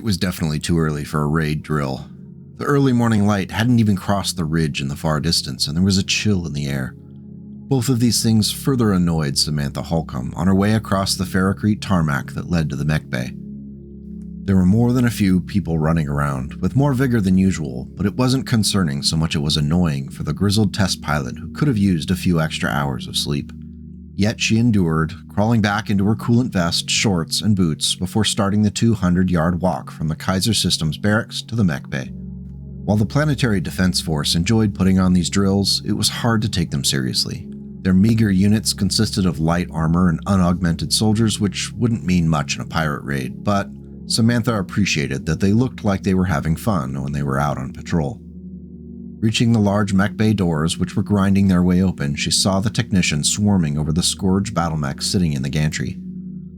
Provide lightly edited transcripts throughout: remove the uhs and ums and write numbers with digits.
It was definitely too early for a raid drill. The early morning light hadn't even crossed the ridge in the far distance, and there was a chill in the air. Both of these things further annoyed Samantha Holcomb on her way across the ferrocrete tarmac that led to the mech bay. There were more than a few people running around, with more vigor than usual, but it wasn't concerning so much it was annoying for the grizzled test pilot who could have used a few extra hours of sleep. Yet she endured, crawling back into her coolant vest, shorts, and boots before starting the 200-yard walk from the Kaiser Systems barracks to the mech bay. While the Planetary Defense Force enjoyed putting on these drills, it was hard to take them seriously. Their meager units consisted of light armor and unaugmented soldiers, which wouldn't mean much in a pirate raid, but Samantha appreciated that they looked like they were having fun when they were out on patrol. Reaching the large mech bay doors, which were grinding their way open, she saw the technicians swarming over the Scourge battlemech sitting in the gantry.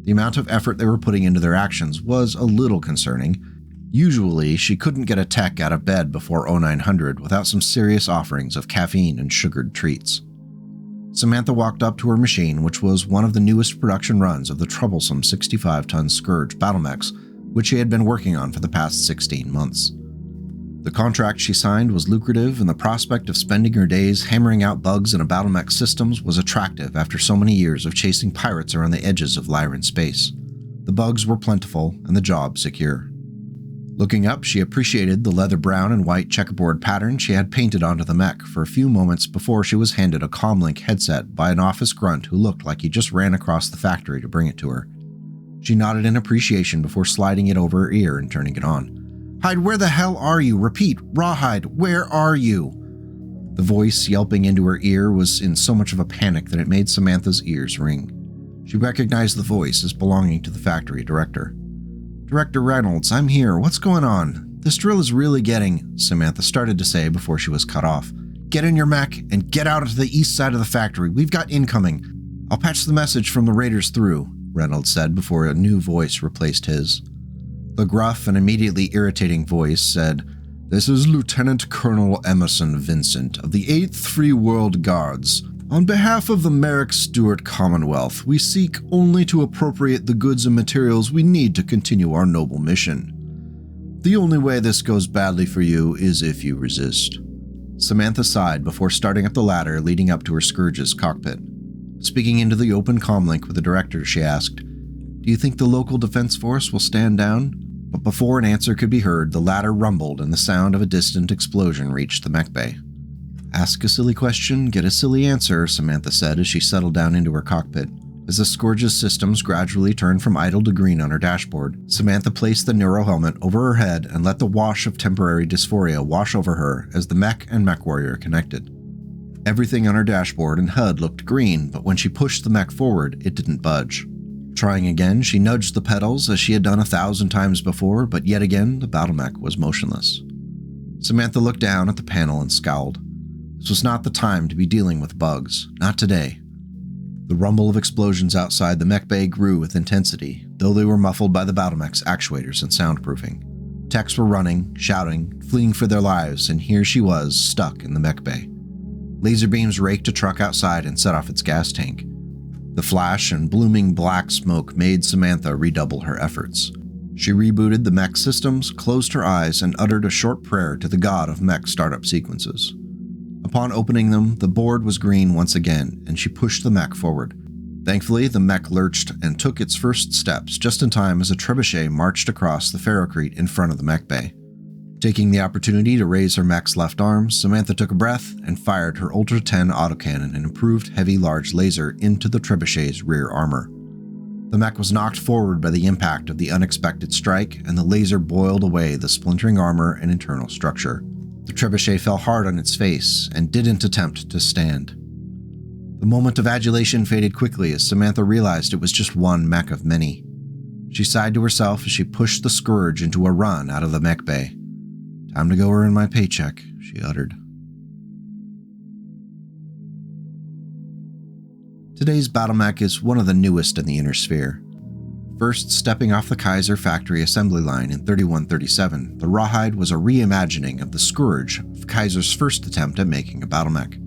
The amount of effort they were putting into their actions was a little concerning. Usually, she couldn't get a tech out of bed before 0900 without some serious offerings of caffeine and sugared treats. Samantha walked up to her machine, which was one of the newest production runs of the troublesome 65-ton Scourge battlemechs, which she had been working on for the past 16 months. The contract she signed was lucrative, and the prospect of spending her days hammering out bugs in a battlemech systems was attractive after so many years of chasing pirates around the edges of Lyran space. The bugs were plentiful, and the job secure. Looking up, she appreciated the leather brown and white checkerboard pattern she had painted onto the mech for a few moments before she was handed a comlink headset by an office grunt who looked like he just ran across the factory to bring it to her. She nodded in appreciation before sliding it over her ear and turning it on. "Hyde, where the hell are you? Repeat, Rawhide, where are you?" The voice yelping into her ear was in so much of a panic that it made Samantha's ears ring. She recognized the voice as belonging to the factory director. "Director Reynolds, I'm here. What's going on? This drill is really getting," Samantha started to say before she was cut off. "Get in your mech and get out to the east side of the factory. We've got incoming. I'll patch the message from the raiders through," Reynolds said before a new voice replaced his. The gruff and immediately irritating voice said, "This is Lieutenant Colonel Emerson Vincent of the 8th Free World Guards. On behalf of the Merrick Stewart Commonwealth, we seek only to appropriate the goods and materials we need to continue our noble mission. The only way this goes badly for you is if you resist." Samantha sighed before starting up the ladder leading up to her Scourge's cockpit. Speaking into the open comlink with the director, she asked, "Do you think the local defense force will stand down?" But before an answer could be heard, the ladder rumbled and the sound of a distant explosion reached the mech bay. "Ask a silly question, get a silly answer," Samantha said as she settled down into her cockpit. As the Scourge's systems gradually turned from idle to green on her dashboard, Samantha placed the neuro helmet over her head and let the wash of temporary dysphoria wash over her as the mech and Mechwarrior connected. Everything on her dashboard and HUD looked green, but when she pushed the mech forward, it didn't budge. Trying again, she nudged the pedals as she had done 1,000 times before, but yet again, the battlemech was motionless. Samantha looked down at the panel and scowled. This was not the time to be dealing with bugs, not today. The rumble of explosions outside the mech bay grew with intensity, though they were muffled by the battlemech's actuators and soundproofing. Techs were running, shouting, fleeing for their lives, and here she was, stuck in the mech bay. Laser beams raked a truck outside and set off its gas tank. The flash and blooming black smoke made Samantha redouble her efforts. She rebooted the mech systems, closed her eyes, and uttered a short prayer to the god of mech startup sequences. Upon opening them, the board was green once again, and she pushed the mech forward. Thankfully, the mech lurched and took its first steps just in time as a trebuchet marched across the ferrocrete in front of the mech bay. Taking the opportunity to raise her mech's left arm, Samantha took a breath and fired her Ultra 10 autocannon and improved heavy large laser into the trebuchet's rear armor. The mech was knocked forward by the impact of the unexpected strike, and the laser boiled away the splintering armor and internal structure. The trebuchet fell hard on its face and didn't attempt to stand. The moment of adulation faded quickly as Samantha realized it was just one mech of many. She sighed to herself as she pushed the Scourge into a run out of the mech bay. "Time to go earn my paycheck," she uttered. Today's battlemech is one of the newest in the Inner Sphere. First stepping off the Kaiser factory assembly line in 3137, the Rawhide was a reimagining of the Scourge, Kaiser's first attempt at making a battlemech.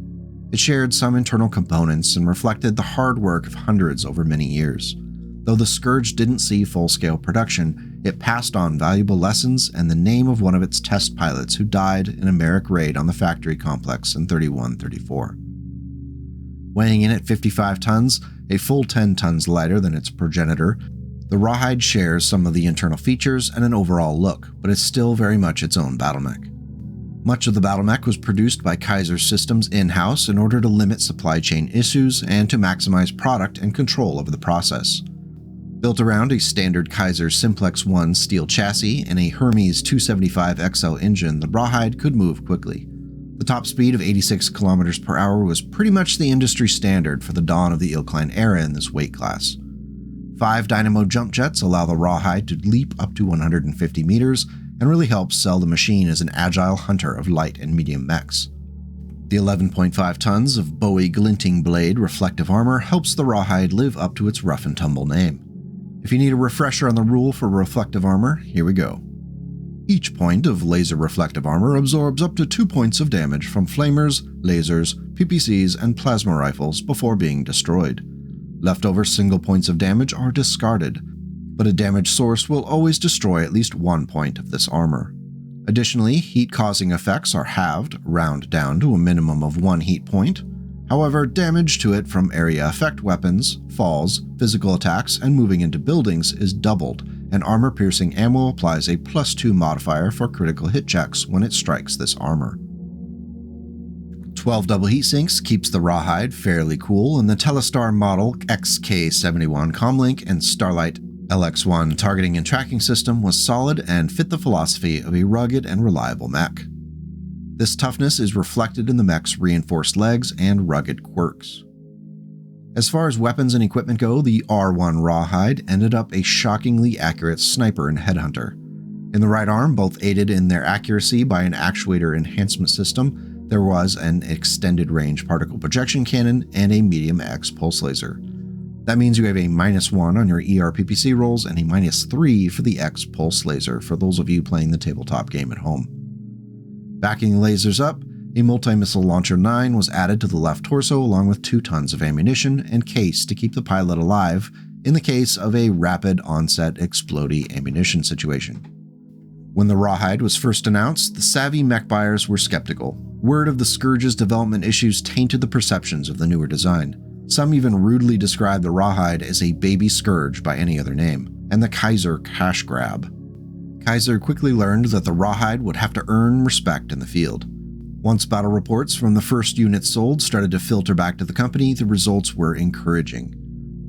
It shared some internal components and reflected the hard work of hundreds over many years. Though the Scourge didn't see full-scale production, it passed on valuable lessons and the name of one of its test pilots who died in a Merrick raid on the factory complex in 3134. Weighing in at 55 tons, a full 10 tons lighter than its progenitor, the Rawhide shares some of the internal features and an overall look, but is still very much its own battlemech. Much of the battlemech was produced by Kaiser Systems in-house in order to limit supply chain issues and to maximize product and control over the process. Built around a standard Kaiser Simplex 1 steel chassis and a Hermes 275 XL engine, the Rawhide could move quickly. The top speed of 86 km per hour was pretty much the industry standard for the dawn of the IlClan era in this weight class. 5 dynamo jump jets allow the Rawhide to leap up to 150 meters and really helps sell the machine as an agile hunter of light and medium mechs. The 11.5 tons of Bowie glinting blade reflective armor helps the Rawhide live up to its rough and tumble name. If you need a refresher on the rule for reflective armor, here we go. Each point of laser reflective armor absorbs up to 2 points of damage from flamers, lasers, PPCs, and plasma rifles before being destroyed. Leftover single points of damage are discarded, but a damage source will always destroy at least 1 point of this armor. Additionally, heat-causing effects are halved, round down to a minimum of 1 heat point. However, damage to it from area effect weapons, falls, physical attacks, and moving into buildings is doubled, and armor-piercing ammo applies a +2 modifier for critical hit checks when it strikes this armor. 12 double heat sinks keeps the Rawhide fairly cool, and the Telestar model XK71 comlink and Starlight LX1 targeting and tracking system was solid and fit the philosophy of a rugged and reliable mech. This toughness is reflected in the mech's reinforced legs and rugged quirks. As far as weapons and equipment go, the R1 Rawhide ended up a shockingly accurate sniper and headhunter. In the right arm, both aided in their accuracy by an actuator enhancement system, there was an extended range particle projection cannon and a medium X pulse laser. That means you have a -1 on your ER/PPC rolls and a -3 for the X pulse laser for those of you playing the tabletop game at home. Backing the lasers up, a multi-missile launcher 9 was added to the left torso along with 2 tons of ammunition and case to keep the pilot alive in the case of a rapid onset explodey ammunition situation. When the Rawhide was first announced, the savvy mech buyers were skeptical. Word of the Scourge's development issues tainted the perceptions of the newer design. Some even rudely described the Rawhide as a baby Scourge by any other name, and the Kaiser cash grab. Kaiser quickly learned that the Rawhide would have to earn respect in the field. Once battle reports from the first units sold started to filter back to the company, the results were encouraging.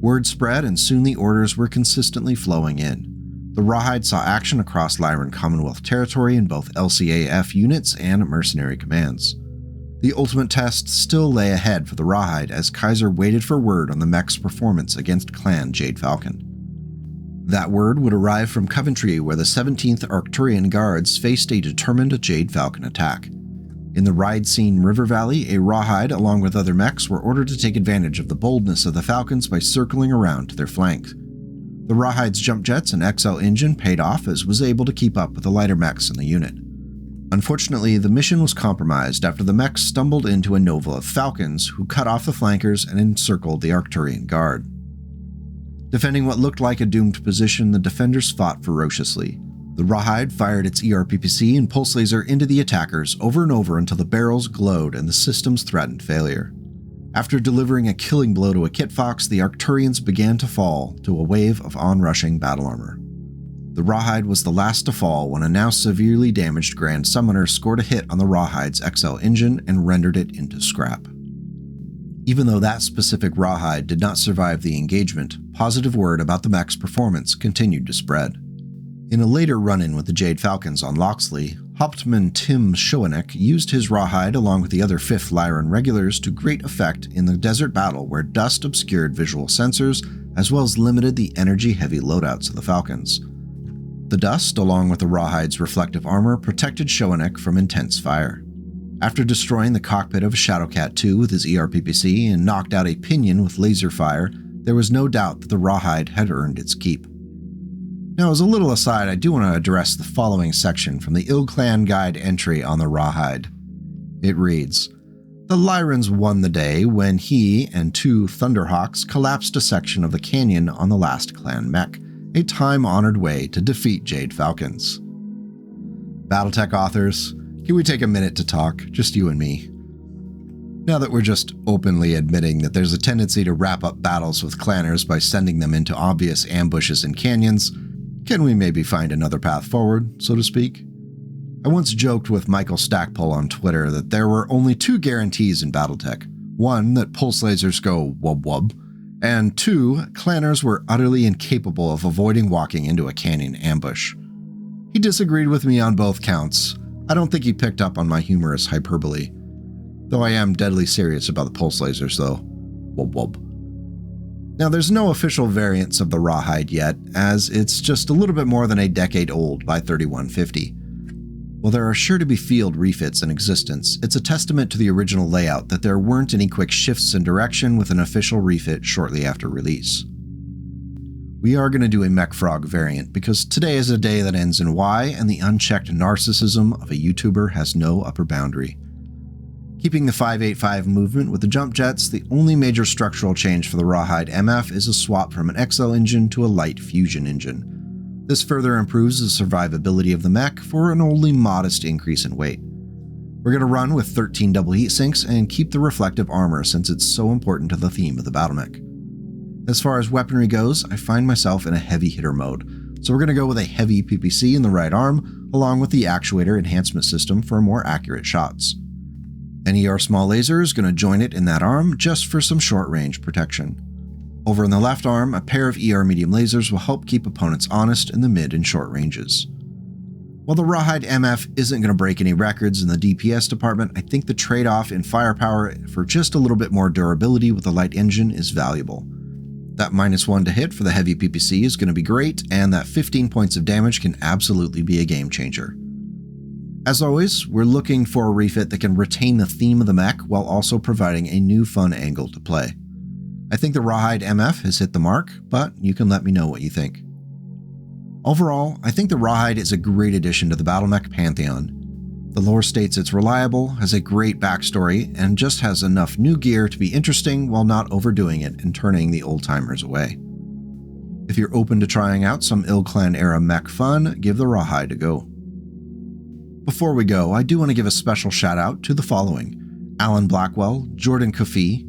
Word spread and soon the orders were consistently flowing in. The Rawhide saw action across Lyran Commonwealth territory in both LCAF units and mercenary commands. The ultimate test still lay ahead for the Rawhide as Kaiser waited for word on the mech's performance against Clan Jade Falcon. That word would arrive from Coventry, where the 17th Arcturian Guards faced a determined Jade Falcon attack. In the Ride-Scene River Valley, a Rawhide along with other mechs were ordered to take advantage of the boldness of the Falcons by circling around to their flank. The Rawhide's jump jets and XL engine paid off as was able to keep up with the lighter mechs in the unit. Unfortunately, the mission was compromised after the mechs stumbled into a nova of Falcons who cut off the flankers and encircled the Arcturian Guard. Defending what looked like a doomed position, the defenders fought ferociously. The Rawhide fired its ER/PPC and pulse laser into the attackers over and over until the barrels glowed and the systems threatened failure. After delivering a killing blow to a Kitfox, the Arcturians began to fall to a wave of onrushing battle armor. The Rawhide was the last to fall when a now severely damaged Grand Summoner scored a hit on the Rawhide's XL engine and rendered it into scrap. Even though that specific Rawhide did not survive the engagement, positive word about the mech's performance continued to spread. In a later run-in with the Jade Falcons on Loxley, Hauptmann Tim Schoeneck used his Rawhide along with the other 5th Lyran regulars to great effect in the desert battle where dust obscured visual sensors as well as limited the energy-heavy loadouts of the Falcons. The dust, along with the Rawhide's reflective armor, protected Schoeneck from intense fire. After destroying the cockpit of a Shadowcat II with his ER/PPC and knocked out a pinion with laser fire, there was no doubt that the Rawhide had earned its keep. Now, as a little aside, I do want to address the following section from the IlClan Guide entry on the Rawhide. It reads, "The Lyrans won the day when he and 2 Thunderhawks collapsed a section of the canyon on the last clan mech, a time-honored way to defeat Jade Falcons. BattleTech authors, can we take a minute to talk, just you and me? Now that we're just openly admitting that there's a tendency to wrap up battles with clanners by sending them into obvious ambushes and canyons, can we maybe find another path forward, so to speak? I once joked with Michael Stackpole on Twitter that there were only 2 guarantees in BattleTech. 1, that pulse lasers go wub-wub, and 2, clanners were utterly incapable of avoiding walking into a canyon ambush. He disagreed with me on both counts. I don't think he picked up on my humorous hyperbole. Though I am deadly serious about the pulse lasers, though. Wub-wub. Now, there's no official variants of the Rawhide yet, as it's just a little bit more than a decade old by 3150. While there are sure to be field refits in existence, it's a testament to the original layout that there weren't any quick shifts in direction with an official refit shortly after release. We are going to do a Mech Frog variant because today is a day that ends in Y and the unchecked narcissism of a YouTuber has no upper boundary. Keeping the 585 movement with the jump jets, the only major structural change for the Rawhide MF is a swap from an XL engine to a light fusion engine. This further improves the survivability of the mech for an only modest increase in weight. We're going to run with 13 double heat sinks and keep the reflective armor since it's so important to the theme of the battlemech. As far as weaponry goes, I find myself in a heavy hitter mode, so we're going to go with a heavy PPC in the right arm, along with the actuator enhancement system for more accurate shots. An ER small laser is going to join it in that arm just for some short range protection. Over in the left arm, a pair of ER medium lasers will help keep opponents honest in the mid and short ranges. While the Rawhide MF isn't going to break any records in the DPS department, I think the trade-off in firepower for just a little bit more durability with a light engine is valuable. That -1 to hit for the heavy PPC is going to be great, and that 15 points of damage can absolutely be a game changer. As always, we're looking for a refit that can retain the theme of the mech while also providing a new fun angle to play. I think the Rawhide MF has hit the mark, but you can let me know what you think. Overall, I think the Rawhide is a great addition to the battlemech pantheon. The lore states it's reliable, has a great backstory, and just has enough new gear to be interesting while not overdoing it and turning the old-timers away. If you're open to trying out some IlClan era mech fun, give the Rawhide a go. Before we go, I do want to give a special shout out to the following: Alan Blackwell, Jordan Cuffie,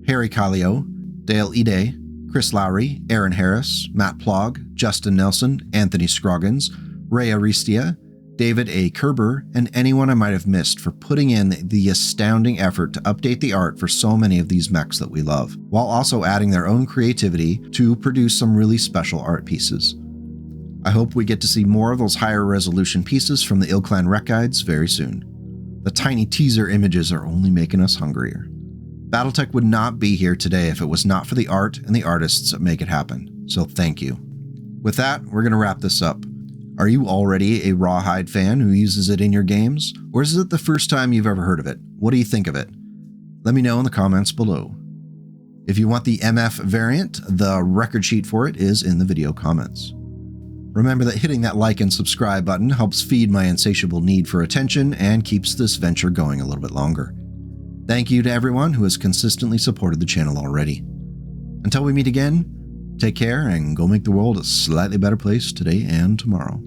Harri Kallio, Dale Ide, Chris Lowry, Aaron Harris, Matt Plog, Justin Nelson, Anthony Scroggins, Ray Arrastia, David A. Kerber, and anyone I might have missed for putting in the astounding effort to update the art for so many of these mechs that we love, while also adding their own creativity to produce some really special art pieces. I hope we get to see more of those higher resolution pieces from the IlClan rec guides very soon. The tiny teaser images are only making us hungrier. BattleTech would not be here today if it was not for the art and the artists that make it happen, so thank you. With that, we're going to wrap this up. Are you already a Rawhide fan who uses it in your games, or is it the first time you've ever heard of it? What do you think of it? Let me know in the comments below. If you want the MF variant, the record sheet for it is in the video comments. Remember that hitting that like and subscribe button helps feed my insatiable need for attention and keeps this venture going a little bit longer. Thank you to everyone who has consistently supported the channel already. Until we meet again, take care and go make the world a slightly better place today and tomorrow.